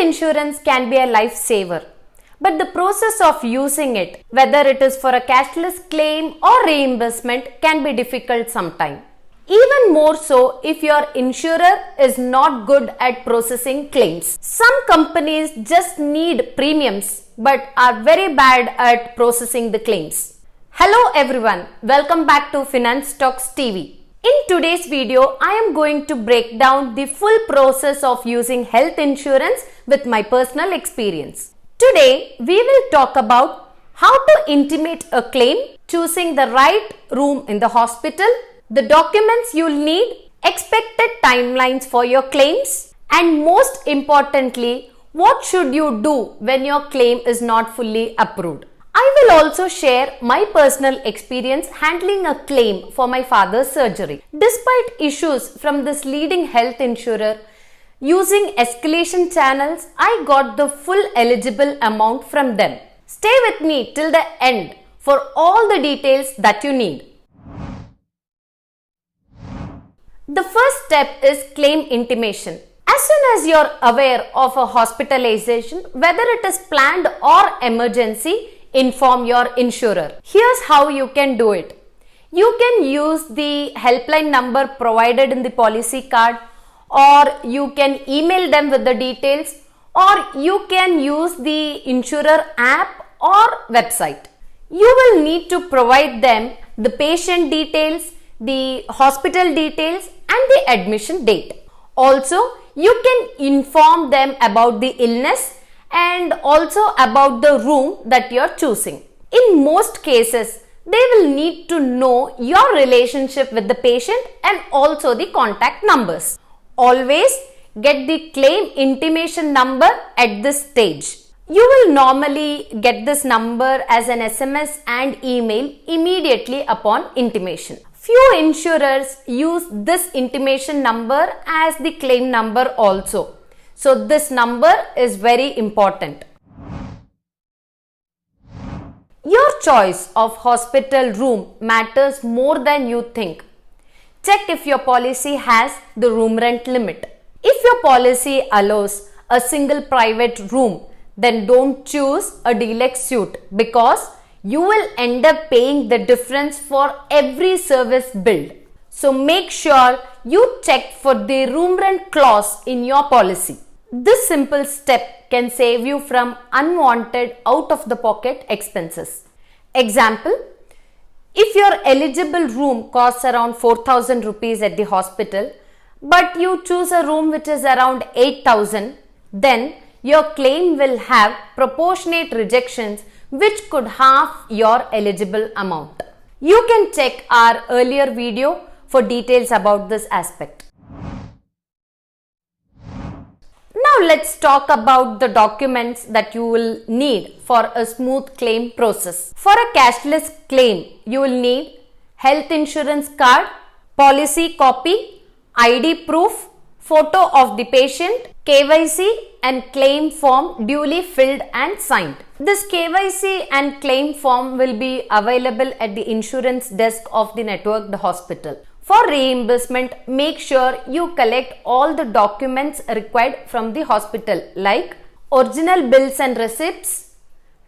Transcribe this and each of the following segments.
insurance can be a lifesaver, but the process of using it, whether it is for a cashless claim or reimbursement, can be difficult sometimes. Even more so if your insurer is not good at processing claims. Some companies just need premiums but are very bad at processing the claims. Hello everyone, welcome back to Finance Talks TV. In today's video, I am going to break down the full process of using health insurance with my personal experience. Today, we will talk about how to intimate a claim, choosing the right room in the hospital, the documents you'll need, expected timelines for your claims, and most importantly, what should you do when your claim is not fully approved. I will also share my personal experience handling a claim for my father's surgery. Despite issues from this leading health insurer, using escalation channels, I got the full eligible amount from them. Stay with me till the end for all the details that you need. The first step is claim intimation. As soon as you're aware of a hospitalization, whether it is planned or emergency, inform your insurer. Here's how you can do it. You can use the helpline number provided in the policy card, or you can email them with the details, or you can use the insurer app or website. You will need to provide them the patient details, the hospital details, and the admission date. Also, you can inform them about the illness and also about the room that you are choosing. In most cases, they will need to know your relationship with the patient and also the contact numbers. Always get the claim intimation number at this stage. You will normally get this number as an SMS and email immediately upon intimation. Few insurers use this intimation number as the claim number also. So this number is very important. Your choice of hospital room matters more than you think. Check if your policy has the room rent limit. If your policy allows a single private room, then don't choose a deluxe suite because you will end up paying the difference for every service billed. So make sure you check for the room rent clause in your policy. This simple step can save you from unwanted out-of-the-pocket expenses. Example, if your eligible room costs around 4,000 rupees at the hospital, but you choose a room which is around 8,000, then your claim will have proportionate rejections which could halve your eligible amount. You can check our earlier video for details about this aspect. Now let's talk about the documents that you will need for a smooth claim process. For a cashless claim, you will need health insurance card, policy copy, ID proof, photo of the patient, KYC and claim form duly filled and signed. This KYC and claim form will be available at the insurance desk of the networked hospital. For reimbursement, make sure you collect all the documents required from the hospital like original bills and receipts,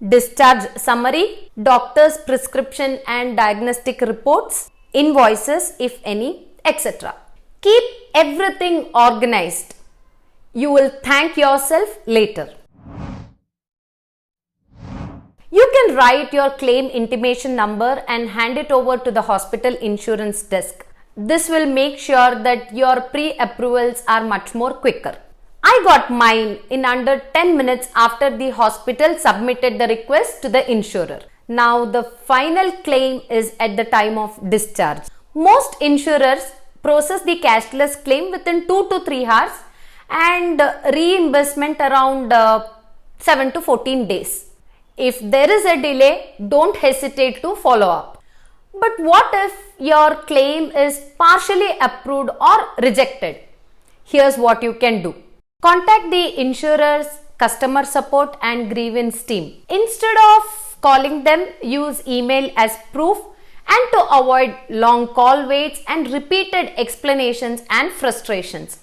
discharge summary, doctor's prescription and diagnostic reports, invoices if any, etc. Keep everything organized. You will thank yourself later. You can write your claim intimation number and hand it over to the hospital insurance desk. This will make sure that your pre-approvals are much more quicker. I got mine in under 10 minutes after the hospital submitted the request to the insurer. Now the final claim is at the time of discharge. Most insurers process the cashless claim within 2 to 3 hours and reimbursement around 7 to 14 days. If there is a delay, don't hesitate to follow up. But what if your claim is partially approved or rejected? Here's what you can do. Contact the insurer's customer support and grievance team. Instead of calling them, use email as proof, and to avoid long call waits and repeated explanations and frustrations.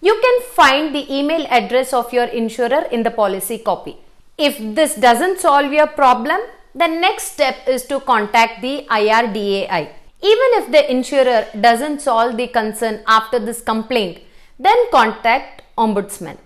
You can find the email address of your insurer in the policy copy. If this doesn't solve your problem, the next step is to contact the IRDAI. Even if the insurer doesn't solve the concern after this complaint, then contact Ombudsman.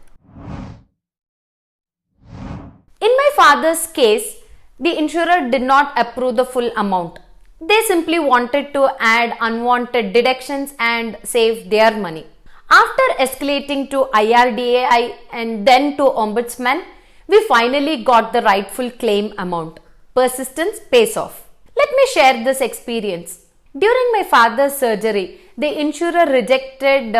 In my father's case, the insurer did not approve the full amount. They simply wanted to add unwanted deductions and save their money. After escalating to IRDAI and then to Ombudsman, we finally got the rightful claim amount. Persistence pays off. Let me share this experience. During my father's surgery, the insurer rejected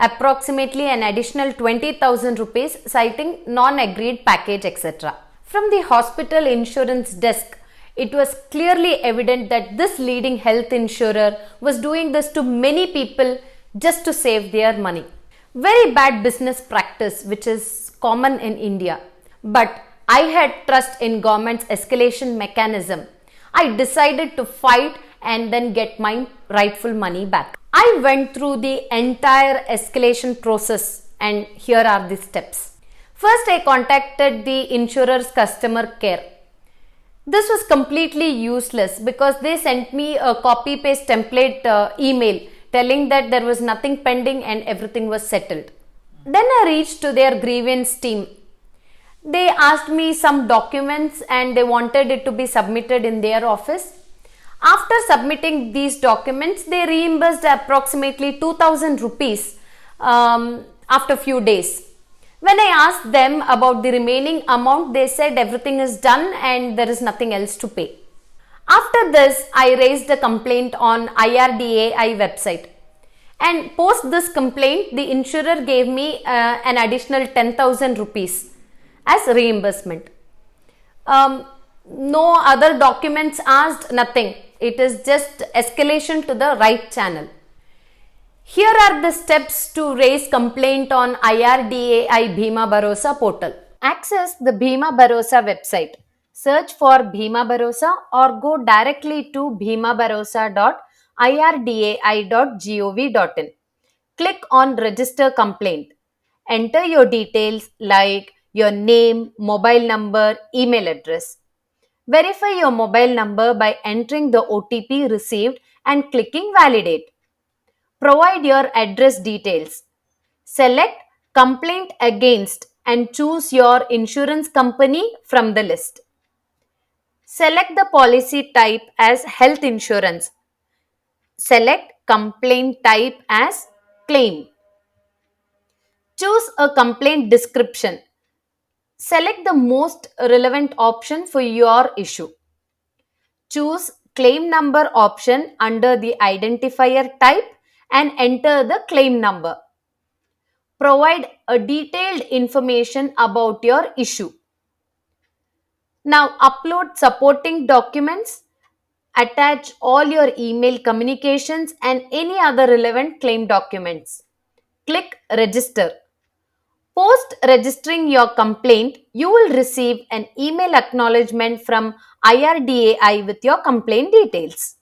approximately an additional 20,000 rupees, citing non-agreed package, etc. From the hospital insurance desk, it was clearly evident that this leading health insurer was doing this to many people just to save their money. Very bad business practice, which is common in India. But I had trust in government's escalation mechanism. I decided to fight and then get my rightful money back. I went through the entire escalation process, and here are the steps. First, I contacted the insurer's customer care. This was completely useless because they sent me a copy-paste template email telling that there was nothing pending and everything was settled. Then I reached to their grievance team. They asked me some documents and they wanted it to be submitted in their office. After submitting these documents, they reimbursed approximately 2,000 rupees after few days. When I asked them about the remaining amount, they said everything is done and there is nothing else to pay. After this, I raised a complaint on IRDAI website. And post this complaint, the insurer gave me an additional 10,000 rupees as reimbursement. No other documents asked, nothing. It is just escalation to the right channel. Here are the steps to raise complaint on IRDAI Bima Bharosa portal. Access the Bima Bharosa website. Search for Bima Bharosa or go directly to bimabharosa.irdai.gov.in. Click on Register Complaint. Enter your details like your name, mobile number, email address. Verify your mobile number by entering the OTP received and clicking Validate. Provide your address details. Select Complaint Against and choose your insurance company from the list. Select the policy type as health insurance. Select complaint type as claim. Choose a complaint description. Select the most relevant option for your issue. Choose claim number option under the identifier type and enter the claim number. Provide a detailed information about your issue. Now upload supporting documents. Attach all your email communications and any other relevant claim documents. Click Register. Post registering your complaint, you will receive an email acknowledgement from IRDAI with your complaint details.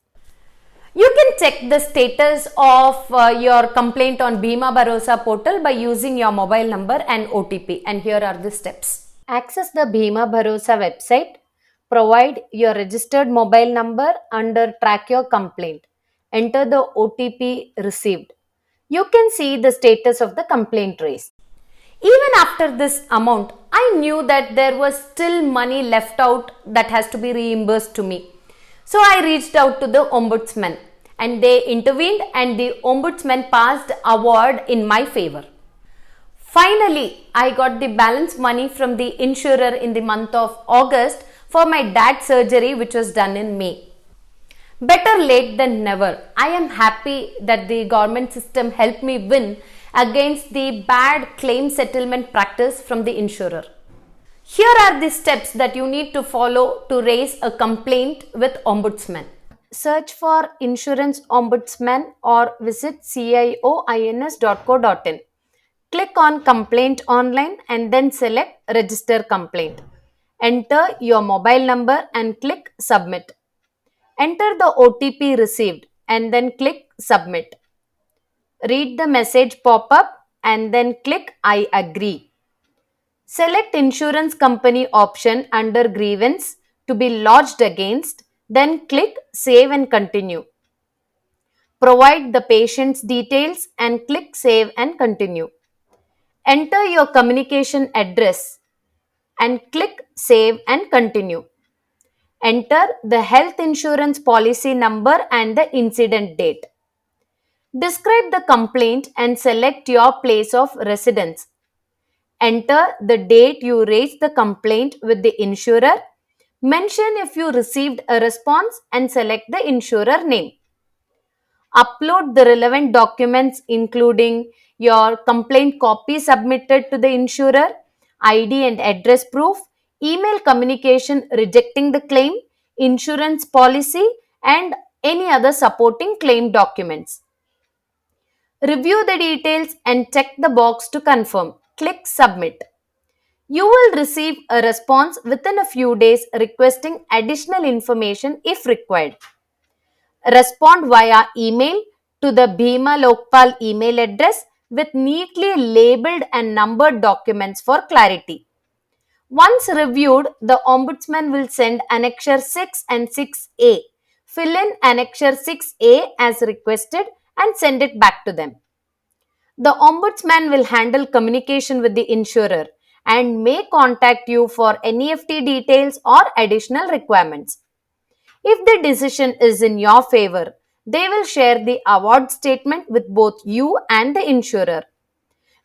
You can check the status of your complaint on Bima Bharosa portal by using your mobile number and OTP, and here are the steps. Access the Bima Bharosa website. Provide your registered mobile number under Track Your Complaint. Enter the OTP received. You can see the status of the complaint raised. Even after this amount, I knew that there was still money left out that has to be reimbursed to me. So I reached out to the Ombudsman and they intervened and the Ombudsman passed award in my favor. Finally, I got the balance money from the insurer in the month of August for my dad's surgery, which was done in May. Better late than never. I am happy that the government system helped me win against the bad claim settlement practice from the insurer. Here are the steps that you need to follow to raise a complaint with Ombudsman. Search for Insurance Ombudsman or visit cioins.co.in. Click on Complaint Online and then select Register Complaint. Enter your mobile number and click Submit. Enter the OTP received and then click Submit. Read the message pop up and then click I agree. Select insurance company option under grievance to be lodged against, then click Save and Continue. Provide the patient's details and click Save and Continue. Enter your communication address and click Save and Continue. Enter the health insurance policy number and the incident date. Describe the complaint and select your place of residence. Enter the date you raised the complaint with the insurer. Mention if you received a response and select the insurer name. Upload the relevant documents including your complaint copy submitted to the insurer, ID and address proof, email communication rejecting the claim, insurance policy, and any other supporting claim documents. Review the details and check the box to confirm. Click Submit. You will receive a response within a few days requesting additional information if required. Respond via email to the Bima Lokpal email address with neatly labeled and numbered documents for clarity. Once reviewed, the Ombudsman will send Annexure 6 and 6A. Fill in Annexure 6A as requested and send it back to them. The Ombudsman will handle communication with the insurer and may contact you for NEFT details or additional requirements. If the decision is in your favor, they will share the award statement with both you and the insurer.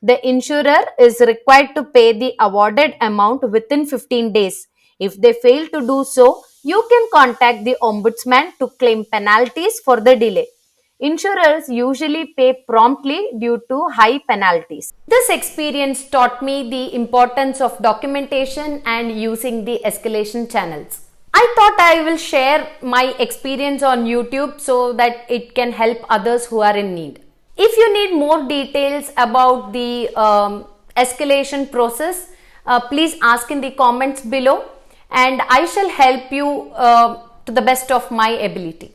The insurer is required to pay the awarded amount within 15 days. If they fail to do so, you can contact the Ombudsman to claim penalties for the delay. Insurers usually pay promptly due to high penalties. This experience taught me the importance of documentation and using the escalation channels. I thought I will share my experience on YouTube so that it can help others who are in need. If you need more details about the escalation process, please ask in the comments below and I shall help you to the best of my ability.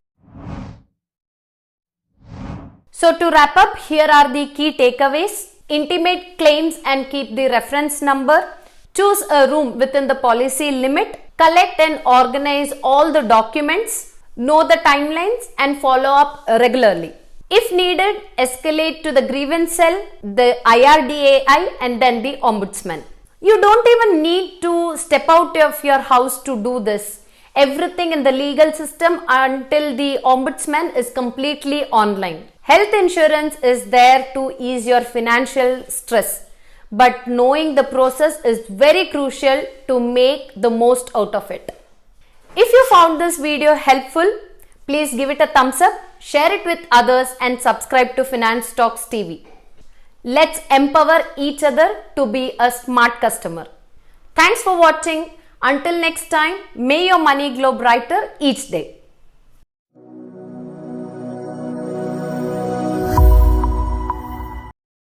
So to wrap up, here are the key takeaways. Intimate claims and keep the reference number. Choose a room within the policy limit. Collect and organize all the documents. Know the timelines and follow up regularly. If needed, escalate to the grievance cell, the IRDAI and then the Ombudsman. You don't even need to step out of your house to do this. Everything in the legal system until the Ombudsman is completely online. Health insurance is there to ease your financial stress, but knowing the process is very crucial to make the most out of it. If you found this video helpful, please give it a thumbs up, share it with others and subscribe to Finance Talks TV. Let's empower each other to be a smart customer. Thanks for watching. Until next time, may your money glow brighter each day.